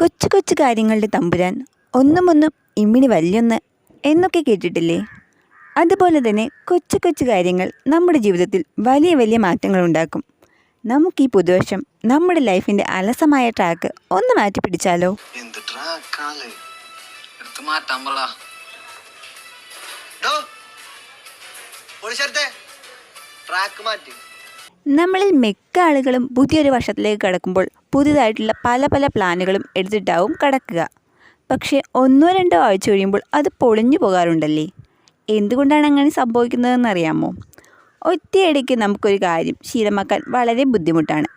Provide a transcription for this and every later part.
കൊച്ചു കൊച്ചു കാര്യങ്ങളുടെ തമ്പുരാൻ, ഒന്നുമൊന്നും ഇമ്മിണി വല്യൊന്ന് എന്നൊക്കെ കേട്ടിട്ടില്ലേ? അതുപോലെ തന്നെ കൊച്ചു കൊച്ചു കാര്യങ്ങൾ നമ്മുടെ ജീവിതത്തിൽ വലിയ വലിയ മാറ്റങ്ങൾ ഉണ്ടാക്കും. നമുക്ക് ഈ പുതുവർഷം നമ്മുടെ ലൈഫിൻ്റെ അലസമായ ട്രാക്ക് ഒന്ന് മാറ്റി പിടിച്ചാലോ? നമ്മളിൽ മിക്ക ആളുകളും പുതിയൊരു വർഷത്തിലേക്ക് കടക്കുമ്പോൾ പുതിയതായിട്ടുള്ള പല പല പ്ലാനുകളും എടുത്തിട്ടാവും കടക്കുക. പക്ഷേ ഒന്നോ രണ്ടോ ആഴ്ച കഴിയുമ്പോൾ അത് പൊളിഞ്ഞു പോകാറുണ്ടല്ലേ? എന്തുകൊണ്ടാണ് അങ്ങനെ സംഭവിക്കുന്നതെന്നറിയാമോ? ഒറ്റയടിക്ക് നമുക്കൊരു കാര്യം ശീലമാക്കാൻ വളരെ ബുദ്ധിമുട്ടാണ്.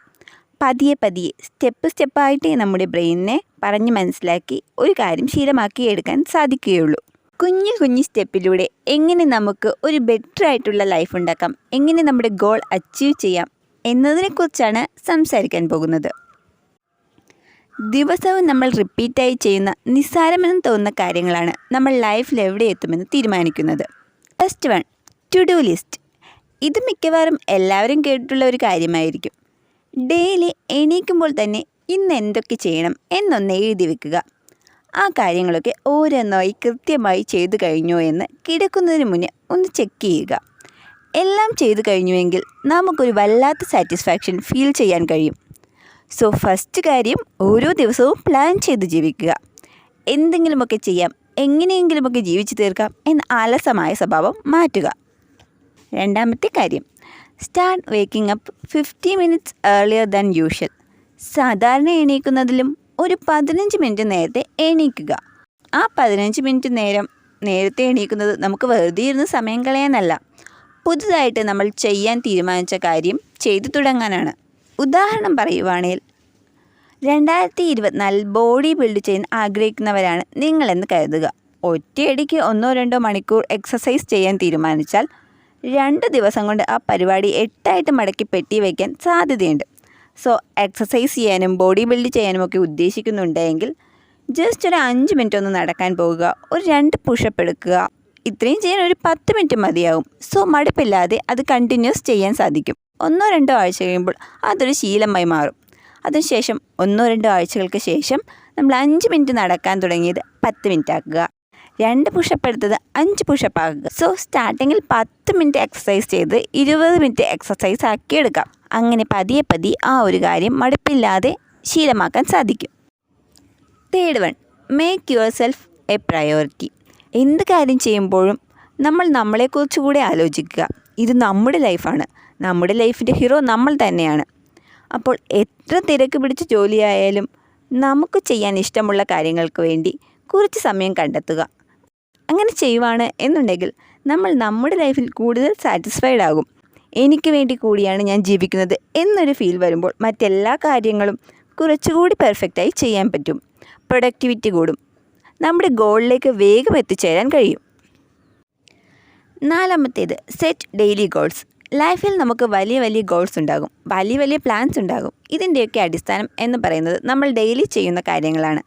പതിയെ പതിയെ സ്റ്റെപ്പായിട്ട് നമ്മുടെ ബ്രെയിനിനെ പറഞ്ഞ് മനസ്സിലാക്കി ഒരു കാര്യം ശീലമാക്കി എടുക്കാൻ സാധിക്കുകയുള്ളൂ. കുഞ്ഞു കുഞ്ഞു സ്റ്റെപ്പിലൂടെ എങ്ങനെ നമുക്ക് ഒരു ബെറ്റർ ആയിട്ടുള്ള ലൈഫ് ഉണ്ടാക്കാം, എങ്ങനെ നമ്മുടെ ഗോൾ അച്ചീവ് ചെയ്യാം എന്നതിനെക്കുറിച്ചാണ് സംസാരിക്കാൻ പോകുന്നത്. ദിവസവും നമ്മൾ റിപ്പീറ്റായി ചെയ്യുന്ന നിസ്സാരമെന്ന് തോന്നുന്ന കാര്യങ്ങളാണ് നമ്മൾ ലൈഫിൽ എവിടെ എത്തുമെന്ന് തീരുമാനിക്കുന്നത്. First one, to do list. ഇത് മിക്കവാറും എല്ലാവരും കേട്ടിട്ടുള്ള ഒരു കാര്യമായിരിക്കും. ഡെയിലി എണീക്കുമ്പോൾ തന്നെ ഇന്ന് എന്തൊക്കെ ചെയ്യണം എന്നൊന്ന് എഴുതി വെക്കുക. ആ കാര്യങ്ങളൊക്കെ ഓരോന്നായി കൃത്യമായി ചെയ്തു കഴിഞ്ഞോ എന്ന് കിടക്കുന്നതിന് മുന്നേ ഒന്ന് ചെക്ക് ചെയ്യുക. എല്ലാം ചെയ്തു കഴിഞ്ഞുവെങ്കിൽ നമുക്കൊരു വല്ലാത്ത സാറ്റിസ്ഫാക്ഷൻ ഫീൽ ചെയ്യാൻ കഴിയും. സോ ഫസ്റ്റ് കാര്യം, ഓരോ ദിവസവും പ്ലാൻ ചെയ്ത് ജീവിക്കുക. എന്തെങ്കിലുമൊക്കെ ചെയ്യാം, എങ്ങനെയെങ്കിലുമൊക്കെ ജീവിച്ചു തീർക്കാം എന്ന അലസമായ സ്വഭാവം മാറ്റുക. രണ്ടാമത്തെ കാര്യം, start waking up 50 minutes earlier than usual. സാധാരണ എണീക്കുന്നതിലും ഒരു 15 മിനിറ്റ് നേരത്തെ എണീക്കുക. ആ 15 മിനിറ്റ് നേരത്തെ എണീക്കുന്നത് നമുക്ക് വെറുതെ ഇരുന്ന് സമയം കളയാനല്ല, പുതുതായിട്ട് നമ്മൾ ചെയ്യാൻ തീരുമാനിച്ച കാര്യം ചെയ്തു തുടങ്ങാനാണ്. ഉദാഹരണം പറയുവാണെങ്കിൽ 2024 ബോഡി ബിൽഡ് ചെയ്യാൻ ആഗ്രഹിക്കുന്നവരാണ് നിങ്ങളെന്ന് കരുതുക. ഒറ്റയടിക്ക് 1-2 മണിക്കൂർ എക്സസൈസ് ചെയ്യാൻ തീരുമാനിച്ചാൽ 2 ദിവസം കൊണ്ട് ആ പരിപാടി 8 മടക്കി പെട്ടി വയ്ക്കാൻ സാധ്യതയുണ്ട്. സോ എക്സസൈസ് ചെയ്യാനും ബോഡി ബിൽഡ് ചെയ്യാനുമൊക്കെ ഉദ്ദേശിക്കുന്നുണ്ടെങ്കിൽ ജസ്റ്റ് ഒരു 5 മിനിറ്റ് ഒന്ന് നടക്കാൻ പോകുക, ഒരു 2 പുഷപ്പ് എടുക്കുക. ഇത്രയും ചെയ്യാൻ ഒരു 10 മിനിറ്റ് മതിയാവും. സോ മടുപ്പില്ലാതെ അത് കണ്ടിന്യൂസ് ചെയ്യാൻ സാധിക്കും. 1-2 ആഴ്ച കഴിയുമ്പോൾ അതൊരു ശീലമായി മാറും. അതിനുശേഷം 1-2 ആഴ്ചകൾക്ക് ശേഷം നമ്മൾ 5 മിനിറ്റ് നടക്കാൻ തുടങ്ങിയത് 10 മിനിറ്റ് ആക്കുക, 2 പുഷപ്പ് എടുത്തത് 5 പുഷപ്പ് ആക്കുക. സോ സ്റ്റാർട്ടിങ്ങിൽ 10 മിനിറ്റ് എക്സസൈസ് ചെയ്ത് 20 മിനിറ്റ് എക്സസൈസ് ആക്കിയെടുക്കാം. അങ്ങനെ പതിയെ ആ ഒരു കാര്യം മടുപ്പില്ലാതെ ശീലമാക്കാൻ സാധിക്കും. Third one, make your self A priority. എന്ത് കാര്യം ചെയ്യുമ്പോഴും നമ്മൾ നമ്മളെക്കുറിച്ച് കൂടെ ആലോചിക്കുക. ഇത് നമ്മുടെ ലൈഫാണ്, നമ്മുടെ ലൈഫിൻ്റെ ഹീറോ നമ്മൾ തന്നെയാണ്. അപ്പോൾ എത്ര തിരക്ക് പിടിച്ച ജോലിയായാലും നമുക്ക് ചെയ്യാൻ ഇഷ്ടമുള്ള കാര്യങ്ങൾക്ക് വേണ്ടി കുറച്ച് സമയം കണ്ടെത്തുക. അങ്ങനെ ചെയ്യുവാണ് എന്നുണ്ടെങ്കിൽ നമ്മൾ നമ്മുടെ ലൈഫിൽ കൂടുതൽ സാറ്റിസ്ഫൈഡ് ആകും. എനിക്ക് വേണ്ടി കൂടിയാണ് ഞാൻ ജീവിക്കുന്നത് എന്നൊരു ഫീൽ വരുമ്പോൾ മറ്റെല്ലാ കാര്യങ്ങളും കുറച്ചുകൂടി പെർഫെക്റ്റായി ചെയ്യാൻ പറ്റും. പ്രൊഡക്ടിവിറ്റി കൂടും, നമ്മുടെ ഗോളിലേക്ക് വേഗം എത്തിച്ചേരാൻ കഴിയും. നാലാമത്തേത്, സെറ്റ് ഡെയിലി ഗോൾസ്. ലൈഫിൽ നമുക്ക് വലിയ വലിയ ഗോൾസ് ഉണ്ടാകും, വലിയ വലിയ പ്ലാൻസ് ഉണ്ടാകും. ഇതിൻ്റെയൊക്കെ അടിസ്ഥാനം എന്ന് പറയുന്നത് നമ്മൾ ഡെയിലി ചെയ്യുന്ന കാര്യങ്ങളാണ്.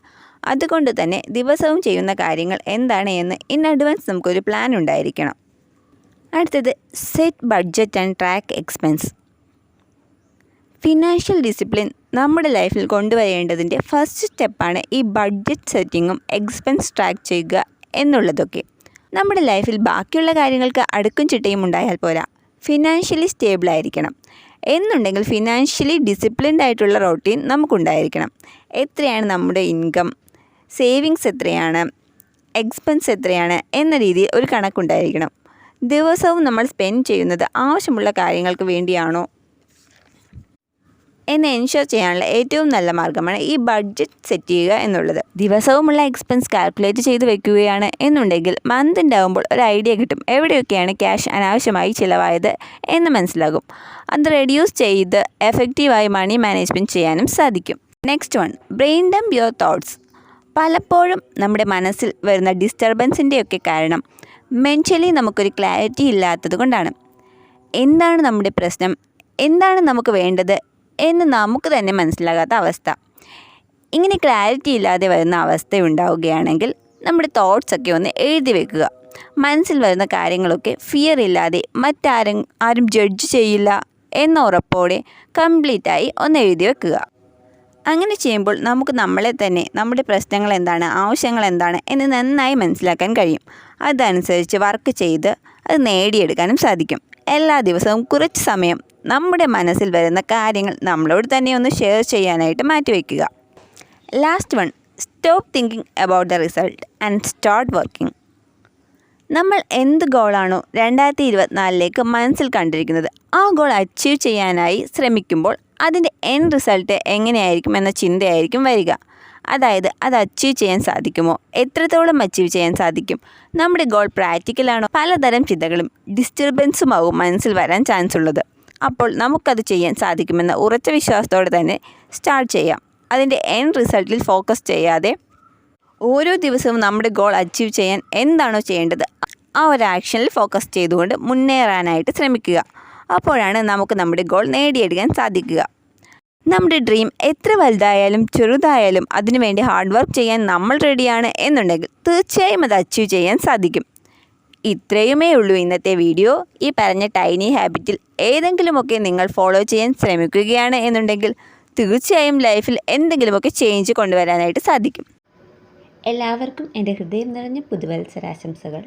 അതുകൊണ്ട് തന്നെ ദിവസവും ചെയ്യുന്ന കാര്യങ്ങൾ എന്താണ് എന്ന് ഇൻ അഡ്വാൻസ് നമുക്കൊരു പ്ലാൻ ഉണ്ടായിരിക്കണം. അടുത്തത്, set budget and track expense. Financial discipline നമ്മുടെ ലൈഫിൽ കൊണ്ടുവരേണ്ടതിൻ്റെ ഫസ്റ്റ് സ്റ്റെപ്പാണ് ഈ ബഡ്ജറ്റ് സെറ്റിങ്ങും എക്സ്പെൻസ് ട്രാക്ക് ചെയ്യുക എന്നുള്ളതൊക്കെ. നമ്മുടെ ലൈഫിൽ ബാക്കിയുള്ള കാര്യങ്ങൾക്ക് അടുക്കും ചിട്ടയും ഉണ്ടായാൽ പോരാ, ഫിനാൻഷ്യലി സ്റ്റേബിൾ ആയിരിക്കണം. എന്നുണ്ടെങ്കിൽ ഫിനാൻഷ്യലി ഡിസിപ്ലിൻഡ് ആയിട്ടുള്ള റൊട്ടീൻ നമുക്കുണ്ടായിരിക്കണം. എത്രയാണ് നമ്മുടെ ഇൻകം, സേവിങ്സ് എത്രയാണ്, എക്സ്പെൻസ് എത്രയാണ് എന്ന രീതിയിൽ ഒരു കണക്കുണ്ടായിരിക്കണം. ദിവസവും നമ്മൾ സ്പെൻഡ് ചെയ്യുന്നത് ആവശ്യമുള്ള കാര്യങ്ങൾക്ക് വേണ്ടിയാണോ എന്ന് എൻഷുർ ചെയ്യാനുള്ള ഏറ്റവും നല്ല മാർഗ്ഗമാണ് ഈ ബഡ്ജറ്റ് സെറ്റ് ചെയ്യുക എന്നുള്ളത്. ദിവസവുമുള്ള എക്സ്പെൻസ് കാൽക്കുലേറ്റ് ചെയ്ത് വെക്കുകയാണ് എന്നുണ്ടെങ്കിൽ മന്ത് ഉണ്ടാകുമ്പോൾ ഒരു ഐഡിയ കിട്ടും, എവിടെയൊക്കെയാണ് ക്യാഷ് അനാവശ്യമായി ചിലവായത് എന്ന് മനസ്സിലാകും. അത് റെഡ്യൂസ് ചെയ്ത് എഫക്റ്റീവായി മണി മാനേജ്മെൻറ്റ് ചെയ്യാനും സാധിക്കും. Next one, brain dump your thoughts. പലപ്പോഴും നമ്മുടെ മനസ്സിൽ വരുന്ന ഡിസ്റ്റർബൻസിൻ്റെയൊക്കെ കാരണം മെൻ്റലി നമുക്കൊരു ക്ലാരിറ്റി ഇല്ലാത്തത് കൊണ്ടാണ്. എന്താണ് നമ്മുടെ പ്രശ്നം, എന്താണ് നമുക്ക് വേണ്ടത് എന്ന് നമുക്ക് തന്നെ മനസ്സിലാകാത്ത അവസ്ഥ. ഇങ്ങനെ ക്ലാരിറ്റി ഇല്ലാതെ വരുന്ന അവസ്ഥ ഉണ്ടാവുകയാണെങ്കിൽ നമ്മുടെ തോട്ട്സൊക്കെ ഒന്ന് എഴുതി വെക്കുക. മനസ്സിൽ വരുന്ന കാര്യങ്ങളൊക്കെ ഫിയർ ഇല്ലാതെ ആരും ജഡ്ജ് ചെയ്യില്ല എന്ന ഉറപ്പോടെ കംപ്ലീറ്റായി ഒന്ന് എഴുതി വെക്കുക. അങ്ങനെ ചെയ്യുമ്പോൾ നമുക്ക് നമ്മളെ തന്നെ നമ്മുടെ പ്രശ്നങ്ങൾ എന്താണ്, ആവശ്യങ്ങൾ എന്താണ് എന്ന് നന്നായി മനസ്സിലാക്കാൻ കഴിയും. അതനുസരിച്ച് വർക്ക് ചെയ്ത് അത് നേടിയെടുക്കാനും സാധിക്കും. എല്ലാ ദിവസവും കുറച്ച് സമയം നമ്മുടെ മനസ്സിൽ വരുന്ന കാര്യങ്ങൾ നമ്മളോട് തന്നെ ഒന്ന് ഷെയർ ചെയ്യാനായിട്ട് മാറ്റിവെക്കുക. Last one, stop thinking about the result and start working. നമ്മൾ എന്ത് ഗോളാണോ 2024 മനസ്സിൽ കണ്ടിരിക്കുന്നത്, ആ ഗോൾ അച്ചീവ് ചെയ്യാനായി ശ്രമിക്കുമ്പോൾ അതിൻ്റെ എൻഡ് റിസൾട്ട് എങ്ങനെയായിരിക്കും എന്ന ചിന്തയായിരിക്കും വരിക. അതായത് അത് അച്ചീവ് ചെയ്യാൻ സാധിക്കുമോ, എത്രത്തോളം അച്ചീവ് ചെയ്യാൻ സാധിക്കും, നമ്മുടെ ഗോൾ പ്രാക്ടിക്കലാണോ, പലതരം ചിന്തകളും ഡിസ്റ്റർബൻസുമാവും മനസ്സിൽ വരാൻ ചാൻസ് ഉള്ളത്. അപ്പോൾ നമുക്കത് ചെയ്യാൻ സാധിക്കുമെന്ന ഉറച്ച വിശ്വാസത്തോടെ തന്നെ സ്റ്റാർട്ട് ചെയ്യാം. അതിൻ്റെ എൻഡ് റിസൾട്ടിൽ ഫോക്കസ് ചെയ്യാതെ ഓരോ ദിവസവും നമ്മുടെ ഗോൾ അച്ചീവ് ചെയ്യാൻ എന്താണോ ചെയ്യേണ്ടത് ആ ഒരു ആക്ഷനിൽ ഫോക്കസ് ചെയ്തുകൊണ്ട് മുന്നേറാനായിട്ട് ശ്രമിക്കുക. അപ്പോഴാണ് നമുക്ക് നമ്മുടെ ഗോൾ നേടിയെടുക്കാൻ സാധിക്കുക. നമ്മുടെ ഡ്രീം എത്ര വലുതായാലും ചെറുതായാലും അതിനുവേണ്ടി ഹാർഡ് വർക്ക് ചെയ്യാൻ നമ്മൾ റെഡിയാണ് എന്നുണ്ടെങ്കിൽ തീർച്ചയായും അത് അച്ചീവ് ചെയ്യാൻ സാധിക്കും. ഇത്രയുമേ ഉള്ളൂ ഇന്നത്തെ വീഡിയോ. ഈ പറഞ്ഞ ടൈനി ഹാബിറ്റിൽ ഏതെങ്കിലുമൊക്കെ നിങ്ങൾ ഫോളോ ചെയ്യാൻ ശ്രമിക്കുകയാണ് എന്നുണ്ടെങ്കിൽ തീർച്ചയായും ലൈഫിൽ എന്തെങ്കിലുമൊക്കെ ചേഞ്ച് കൊണ്ടുവരാനായിട്ട് സാധിക്കും. എല്ലാവർക്കും എൻ്റെ ഹൃദയം നിറഞ്ഞ പുതുവത്സരാശംസകൾ.